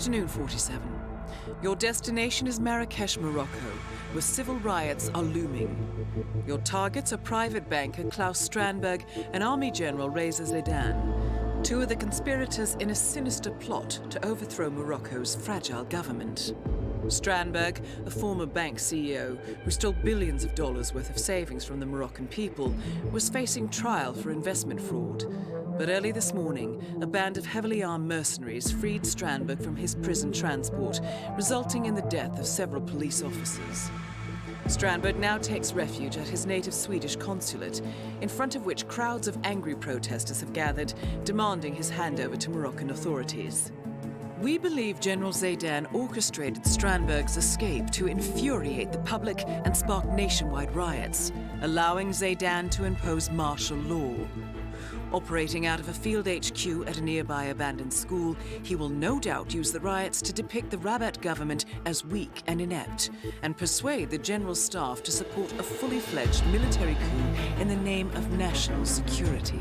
afternoon, 47. Your destination is Marrakesh, Morocco, where civil riots are looming. Your targets are private banker Klaus Strandberg and Army General Reza Zaidan, two of the conspirators in a sinister plot to overthrow Morocco's fragile government. Strandberg, a former bank CEO who stole billions of dollars worth of savings from the Moroccan people, was facing trial for investment fraud. But early this morning, a band of heavily armed mercenaries freed Strandberg from his prison transport, resulting in the death of several police officers. Strandberg now takes refuge at his native Swedish consulate, in front of which crowds of angry protesters have gathered, demanding his handover to Moroccan authorities. We believe General Zaidan orchestrated Strandberg's escape to infuriate the public and spark nationwide riots, allowing Zaidan to impose martial law. Operating out of a field HQ at a nearby abandoned school, he will no doubt use the riots to depict the Rabat government as weak and inept, and persuade the general staff to support a fully fledged military coup in the name of national security.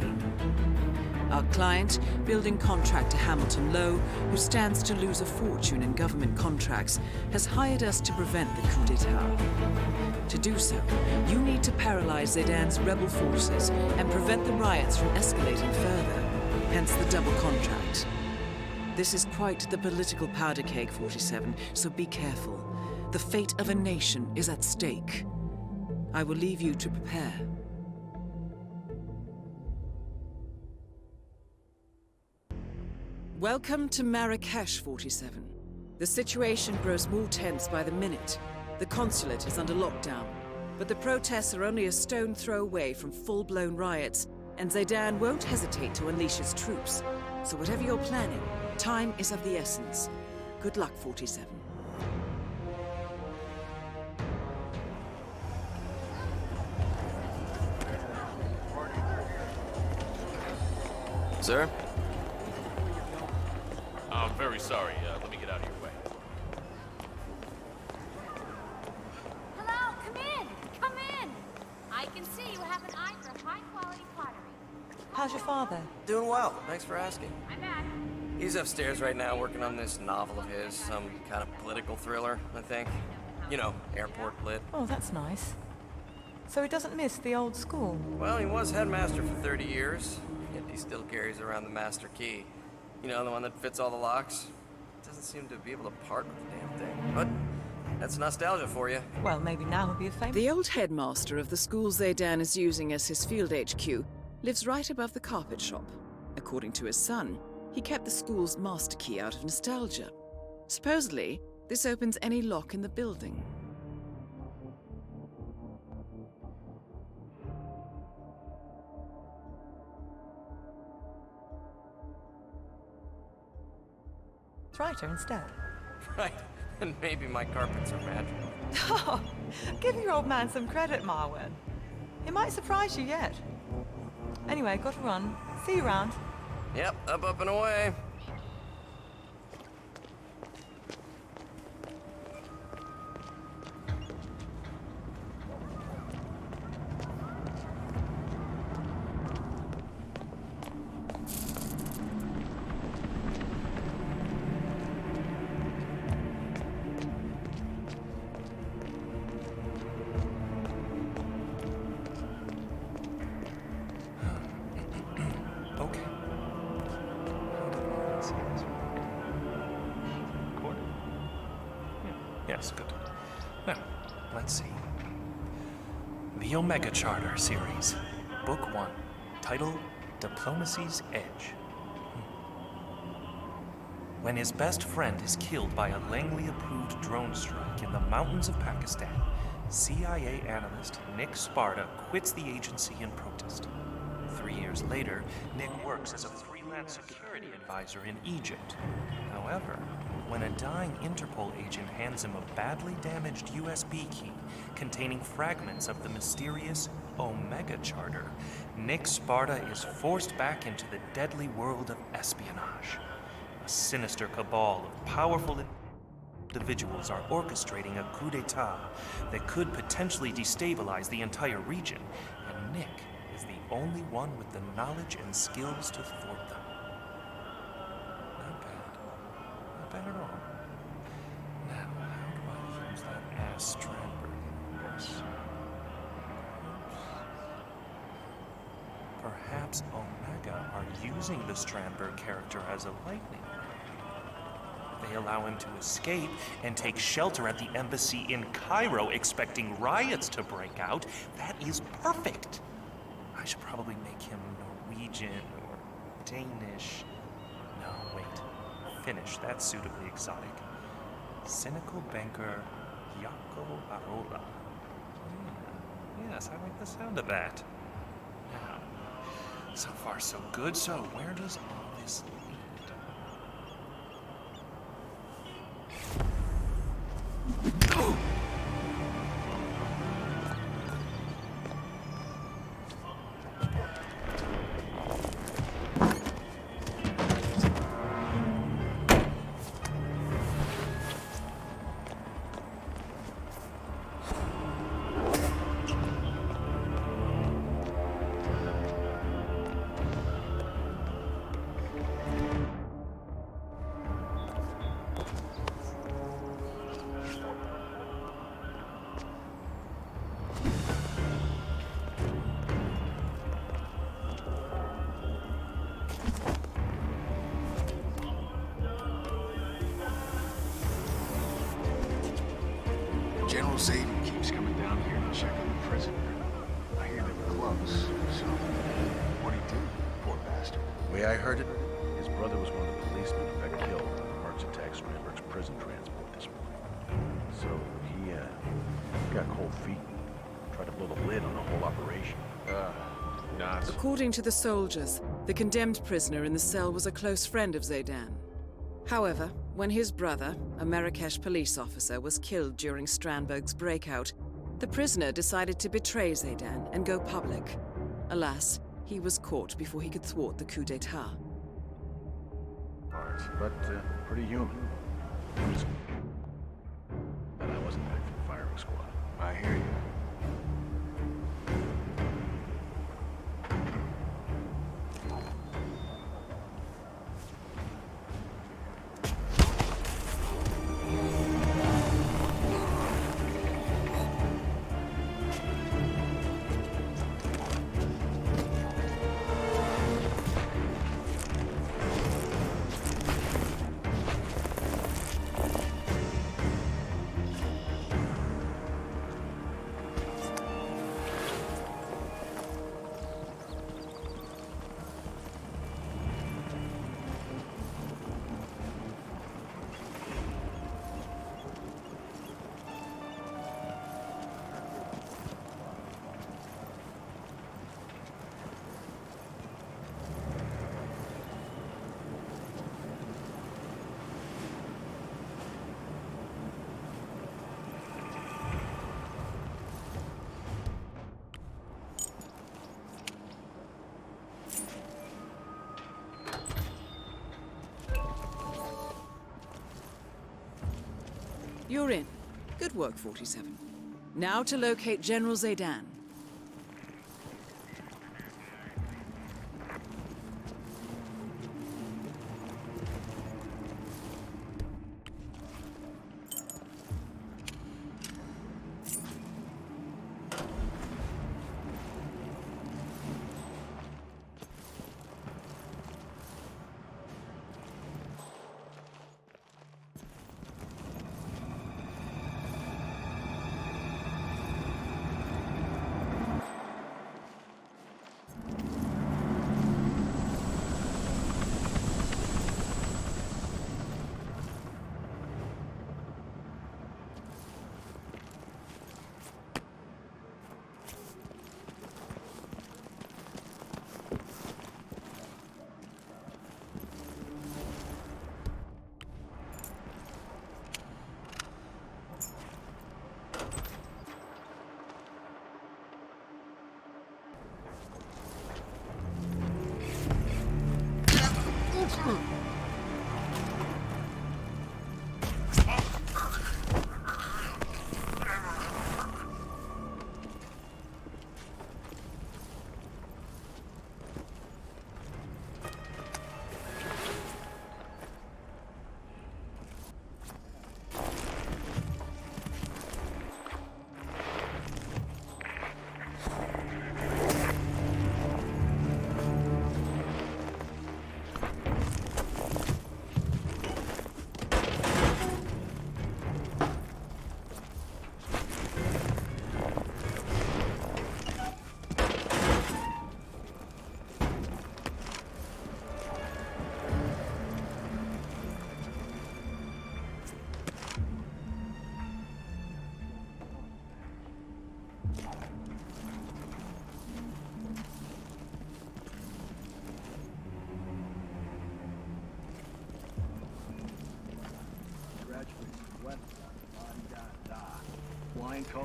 Our client, building contractor Hamilton Lowe, who stands to lose a fortune in government contracts, has hired us to prevent the coup d'etat. To do so, you need to paralyze Zaidan's rebel forces and prevent the riots from escalating further, hence the double contract. This is quite the political powder keg, 47, so be careful. The fate of a nation is at stake. I will leave you to prepare. Welcome to Marrakesh, 47. The situation grows more tense by the minute. The consulate is under lockdown, but the protests are only a stone throw away from full-blown riots, and Zaidan won't hesitate to unleash his troops. So whatever you're planning, time is of the essence. Good luck, 47. Sir? I'm very sorry. Let me get out of your way. Hello, come in! Come in! I can see you have an eye for high-quality pottery. How's your father? Doing well, thanks for asking. I'm back. He's upstairs right now working on this novel of his, some kind of political thriller, I think. You know, airport lit. Oh, that's nice. So he doesn't miss the old school? Well, he was headmaster for 30 years, yet he still carries around the master key. You know, the one that fits all the locks? Doesn't seem to be able to part with the damn thing. But that's nostalgia for you. Well, maybe now he'll be a famous... The old headmaster of the school Zaidan is using as his field HQ lives right above the carpet shop. According to his son, he kept the school's master key out of nostalgia. Supposedly, this opens any lock in the building. writer instead. Right, and maybe my carpets are magical. Oh, give your old man some credit, Marwin. He might surprise you yet. Anyway, got to run. See you around. Yep, up and away. Yes, good. Now, let's see. The Omega Charter series, Book 1, title Diplomacy's Edge. When his best friend is killed by a Langley-approved drone strike in the mountains of Pakistan, CIA analyst Nick Sparta quits the agency in protest. 3 years later, Nick works as a freelance security advisor in Egypt. However, when a dying Interpol agent hands him a badly damaged USB key containing fragments of the mysterious Omega Charter, Nick Sparta is forced back into the deadly world of espionage. A sinister cabal of powerful individuals are orchestrating a coup d'etat that could potentially destabilize the entire region, and Nick is the only one with the knowledge and skills to thwart them. Not bad at all. Yes, Strandberg. Yes. Perhaps Omega are using the Strandberg character as a lightning rod. They allow him to escape and take shelter at the embassy in Cairo, expecting riots to break out. That is perfect. I should probably make him Norwegian or Danish. No, wait. Finnish. That's suitably exotic. Cynical banker Jaakko Arola. Yes, I like the sound of that. Now, so far so good. So where does all this lead? General Zayden keeps coming down here to check on the prisoner. I hear they were close, so what'd he do, poor bastard? The way I heard it, his brother was one of the policemen who got killed when the mercs attacked Strandberg's prison transport this morning. So he got cold feet and tried to blow the lid on the whole operation. Nuts. According to the soldiers, the condemned prisoner in the cell was a close friend of Zaydan. However, when his brother, a Marrakesh police officer, was killed during Strandberg's breakout, the prisoner decided to betray Zaydan and go public. Alas, he was caught before he could thwart the coup d'etat. But pretty human. And I wasn't picked for the firing squad. I hear you. You're in. Good work, 47. Now to locate General Zaydan.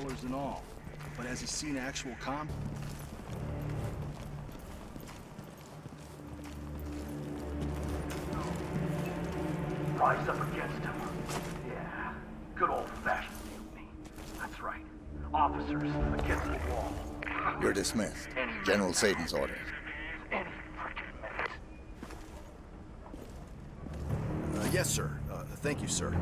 colors and all. But has he seen actual combat? Rise up against him. Yeah, good old-fashioned mutiny. That's right. Officers against the wall. You're dismissed. General Satan's orders. Any freaking minute. Yes, sir. Thank you, sir.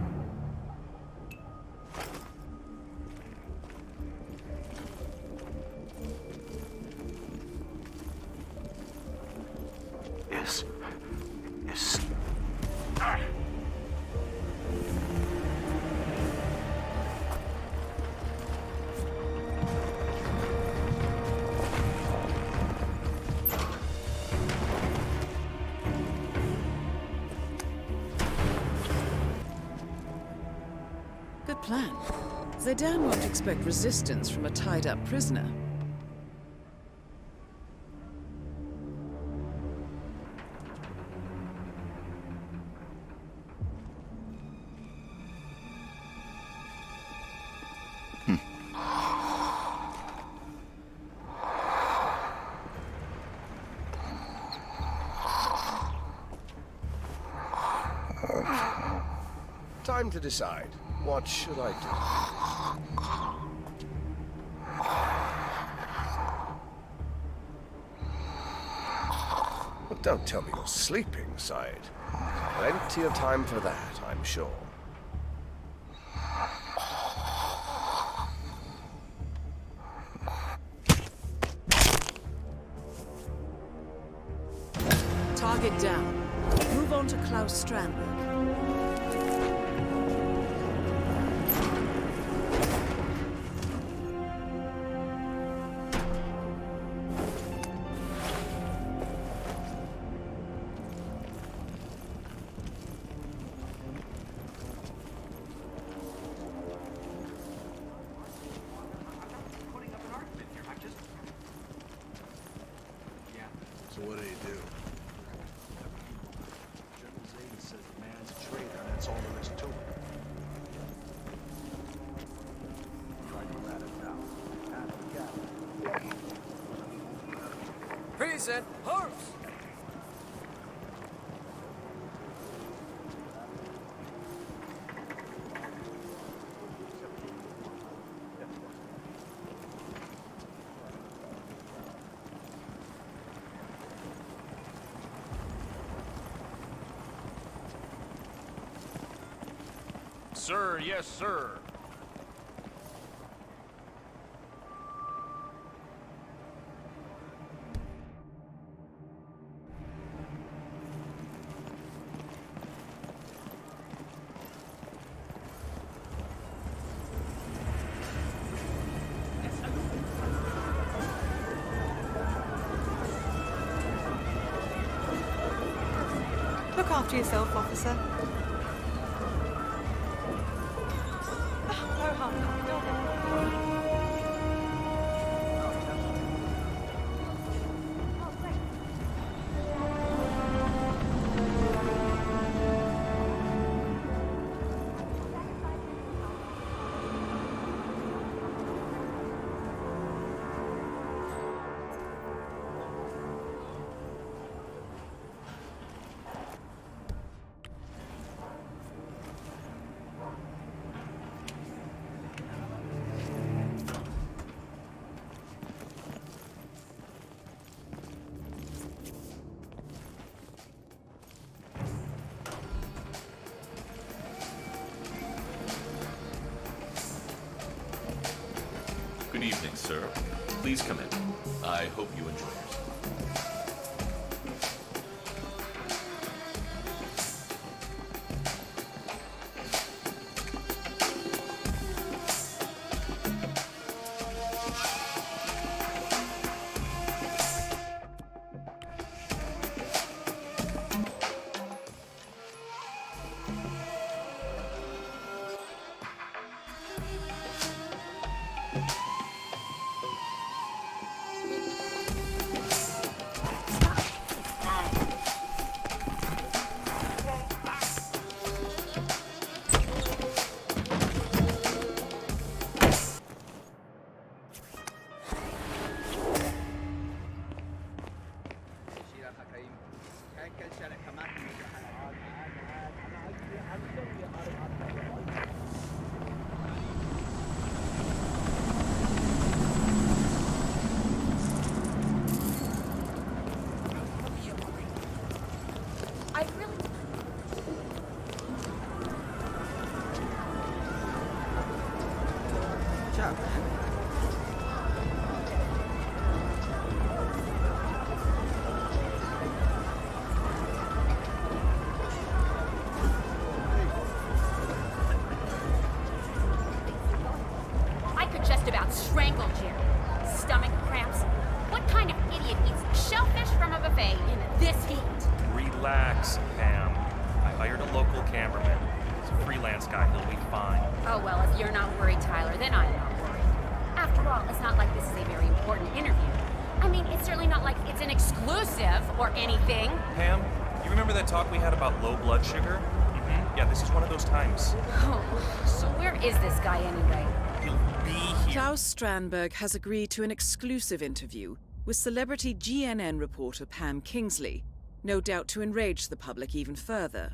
Is... Good plan. Zidane won't expect resistance from a tied-up prisoner. Time to decide. What should I do? Well, don't tell me you're sleeping, Side. Plenty of time for that, I'm sure. Target down. Move on to Klaus Strandberg. So what do you do? General Zayden says the man's a traitor, and that's all there is to it. Try to rat it out. Present horse! Sir, yes, sir. Look after yourself, officer. No harm, don't Good evening, sir. Please come in. I hope you enjoy yourself. I could just about strangle Jerry. Stomach cramps. What kind of idiot eats shellfish from a buffet in this heat? Relax, Pam. I hired a local cameraman. He's a freelance guy. He'll be fine. Oh, well, if you're not worried, Tyler, then I'm not worried. After all, it's not like this is a very important interview. I mean, it's certainly not like it's an exclusive or anything. Pam, you remember that talk we had about low blood sugar? Yeah, this is one of those times. Oh, so where is this guy anyway? He'll be here. Klaus Strandberg has agreed to an exclusive interview with celebrity GNN reporter Pam Kingsley, no doubt to enrage the public even further.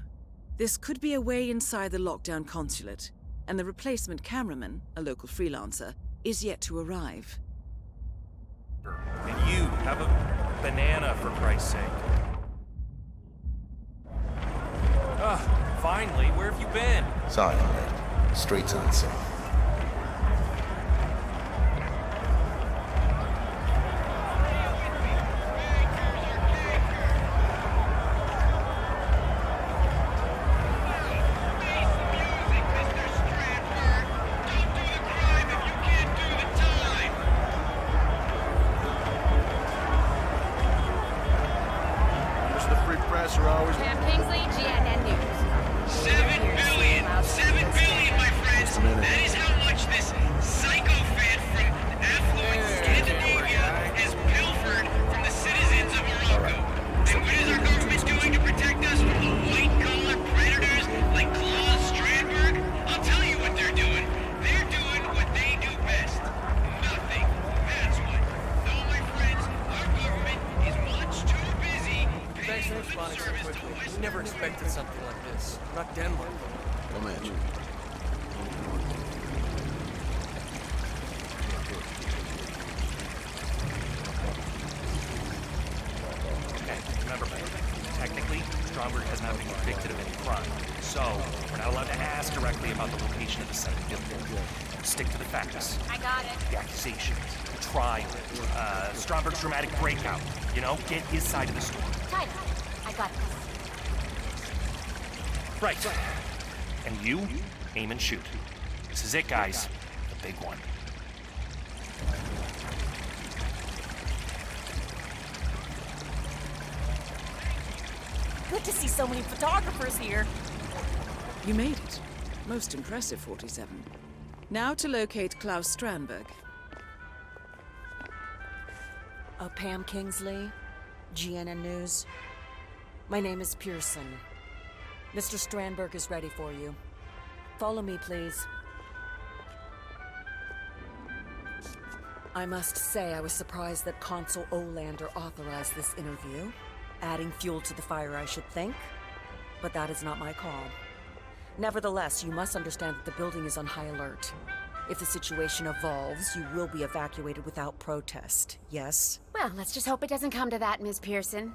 This could be a way inside the lockdown consulate, and the replacement cameraman, a local freelancer, is yet to arrive. And you, have a banana, for Christ's sake. Finally, where have you been? Sorry, mate. Streets are insane. Pam Kingsley, GNN News. 7 billion! 7 billion, my friends! That is how much this psychopath from affluent Scandinavia has pilfered from the citizens of Morocco. And what is our government doing to protect us from the white-collar predators like Klaus Strandberg? I'll tell you what they're doing. They're doing what they do best. Nothing. That's what. No, my friends, our government is much too busy Thanks for paying responding so lip service quickly. to We never expected something like this. Not Denmark. Come at you. Okay, remember, technically, Stromberg has not been convicted of any crime. So, we're not allowed to ask directly about the location of the site of Gilded. Stick to the facts. I got it. The accusations, the trial, Stromberg's dramatic breakout. You know, get his side of the story. Tyler, I got this. Right. And you, aim and shoot. This is it, guys. The big one. Good to see so many photographers here. You made it. Most impressive, 47. Now to locate Klaus Strandberg. Pam Kingsley, GNN News. My name is Pearson. Mr. Strandberg is ready for you. Follow me, please. I must say I was surprised that Consul Olander authorized this interview. Adding fuel to the fire, I should think. But that is not my call. Nevertheless, you must understand that the building is on high alert. If the situation evolves, you will be evacuated without protest, yes? Well, let's just hope it doesn't come to that, Ms. Pearson.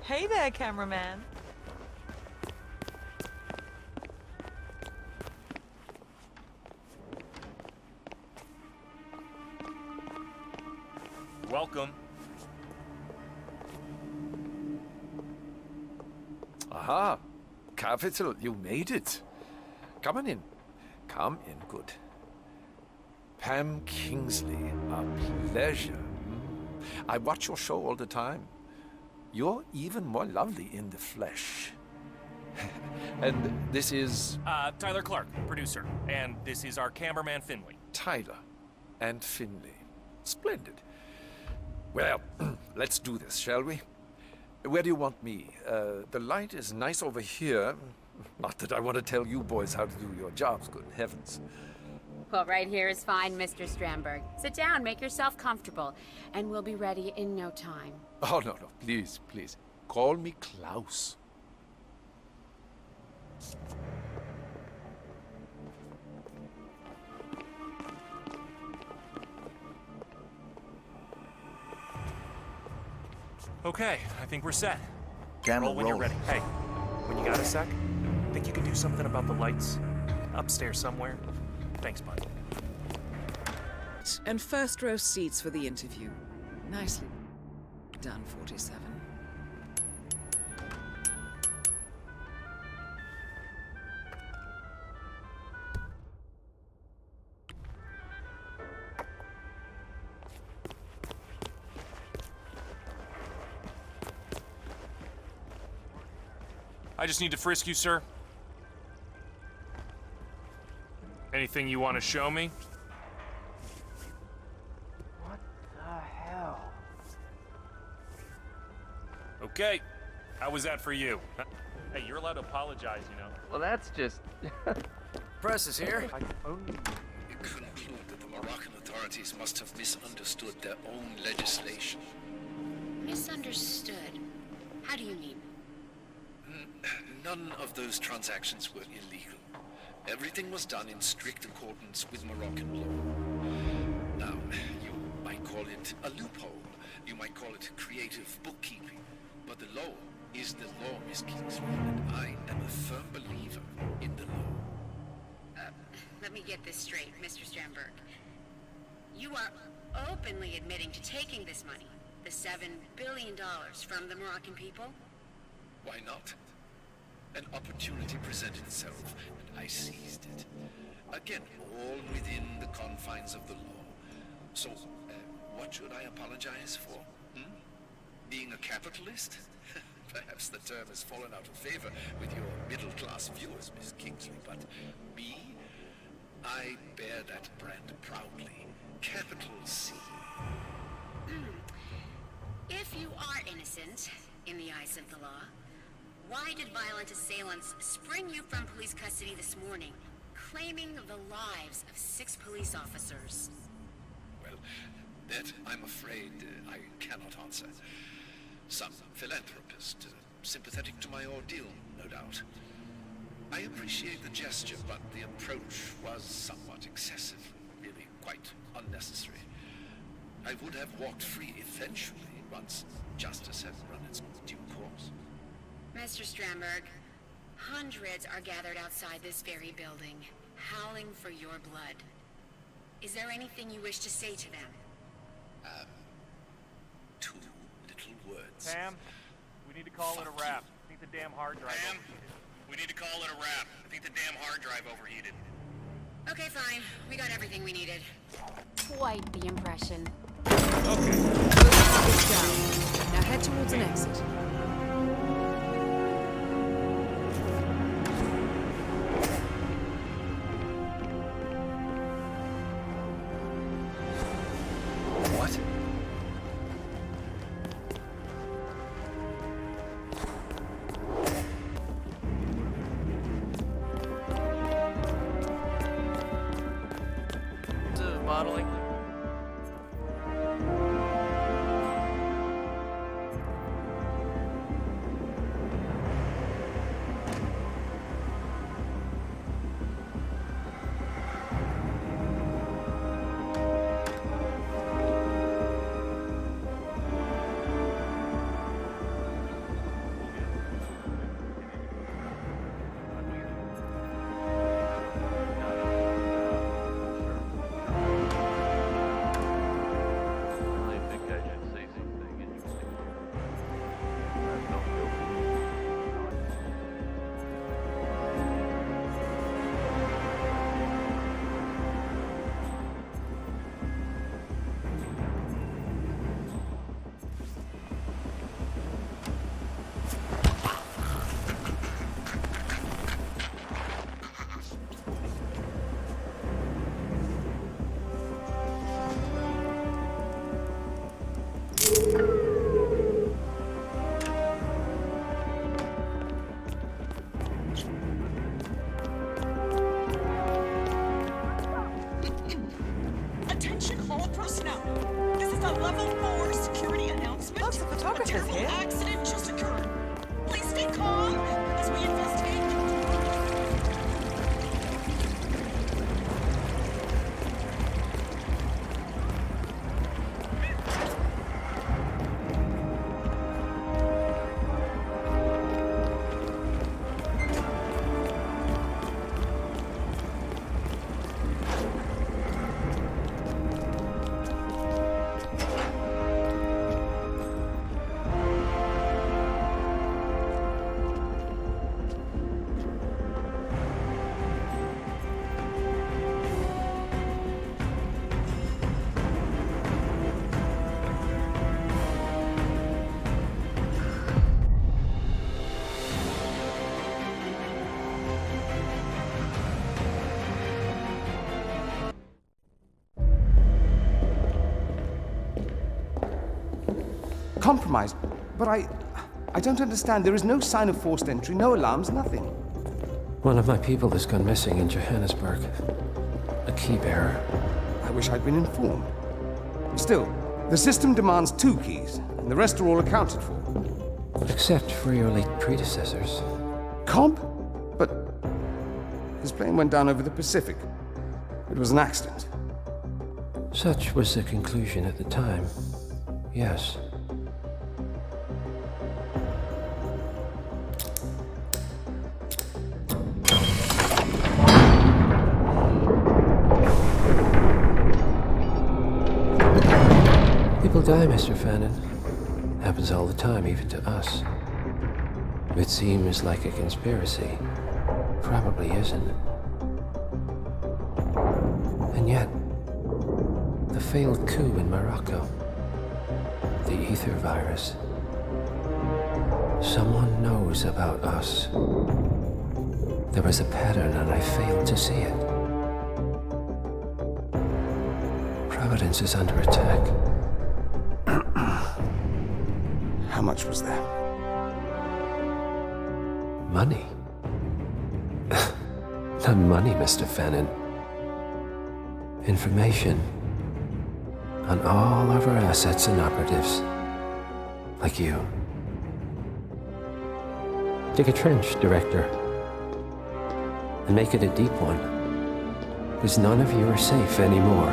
Hey there, cameraman. Welcome. Aha, Capital, you made it. Come on in. Come in, good. Pam Kingsley, a pleasure. I watch your show all the time. You're even more lovely in the flesh. And this is... Tyler Clark, producer. And this is our cameraman, Finley. Tyler and Finley. Splendid. Well, let's do this, shall we? Where do you want me? The light is nice over here. Not that I want to tell you boys how to do your jobs, good heavens. Well, right here is fine, Mr. Strandberg. Sit down, make yourself comfortable, and we'll be ready in no time. Oh, no, no, please, please. Call me Klaus. Okay, I think we're set. Camera Roll when you're ready. rolling. Hey, when you got a sec, think you can do something about the lights? Upstairs somewhere? Thanks, bud. And first row seats for the interview. Nicely done, 47. I just need to frisk you, sir. Anything you want to show me? What the hell? Okay. How was that for you? Hey, you're allowed to apologize, you know. Well, that's just... Press is here. You conclude that the Moroccan authorities must have misunderstood their own legislation. Misunderstood? How do you mean? None of those transactions were illegal. Everything was done in strict accordance with Moroccan law. Now, you might call it a loophole. You might call it creative bookkeeping. But the law is the law, Miss Kingsley, and I am a firm believer in the law. Let me get this straight, Mr. Strandberg. You are openly admitting to taking this money, the $7 billion from the Moroccan people? Why not? An opportunity presented itself, and I seized it. Again, all within the confines of the law. So, what should I apologize for? Being a capitalist? Perhaps the term has fallen out of favor with your middle-class viewers, Miss Kingsley, but me? I bear that brand proudly. Capital C. If you are innocent, in the eyes of the law, why did violent assailants spring you from police custody this morning, claiming the lives of 6 police officers? Well, that, I'm afraid, I cannot answer. Some philanthropist, sympathetic to my ordeal, no doubt. I appreciate the gesture, but the approach was somewhat excessive, really quite unnecessary. I would have walked free eventually, once justice had run its due course. Mr. Strandberg, hundreds are gathered outside this very building, howling for your blood. Is there anything you wish to say to them? 2 little words. Pam, we need to call it a wrap. I think the damn hard drive overheated. We need to call it a wrap. I think the damn hard drive overheated. Okay, fine. We got everything we needed. Quite the impression. Okay. Target's down. Now head towards an exit. What? Modeling. 4 security announcement. Lots of photographers A terrible here. accident just occurred. Please stay calm as we investigate. Compromised. But I don't understand. There is no sign of forced entry, no alarms, nothing. One of my people has gone missing in Johannesburg. A key bearer. I wish I'd been informed. Still, the system demands 2 keys, and the rest are all accounted for. Except for your late predecessors. Comp? But his plane went down over the Pacific. It was an accident. Such was the conclusion at the time. Yes. People die, Mr. Fannin. Happens all the time, even to us. It seems like a conspiracy. Probably isn't. And yet, the failed coup in Morocco, the ether virus. Someone knows about us. There was a pattern and I failed to see it. Providence is under attack. How much was there? Money? Not money, Mr. Fannin. Information on all of our assets and operatives. Like you. Dig a trench, Director. And make it a deep one. Because none of you are safe anymore.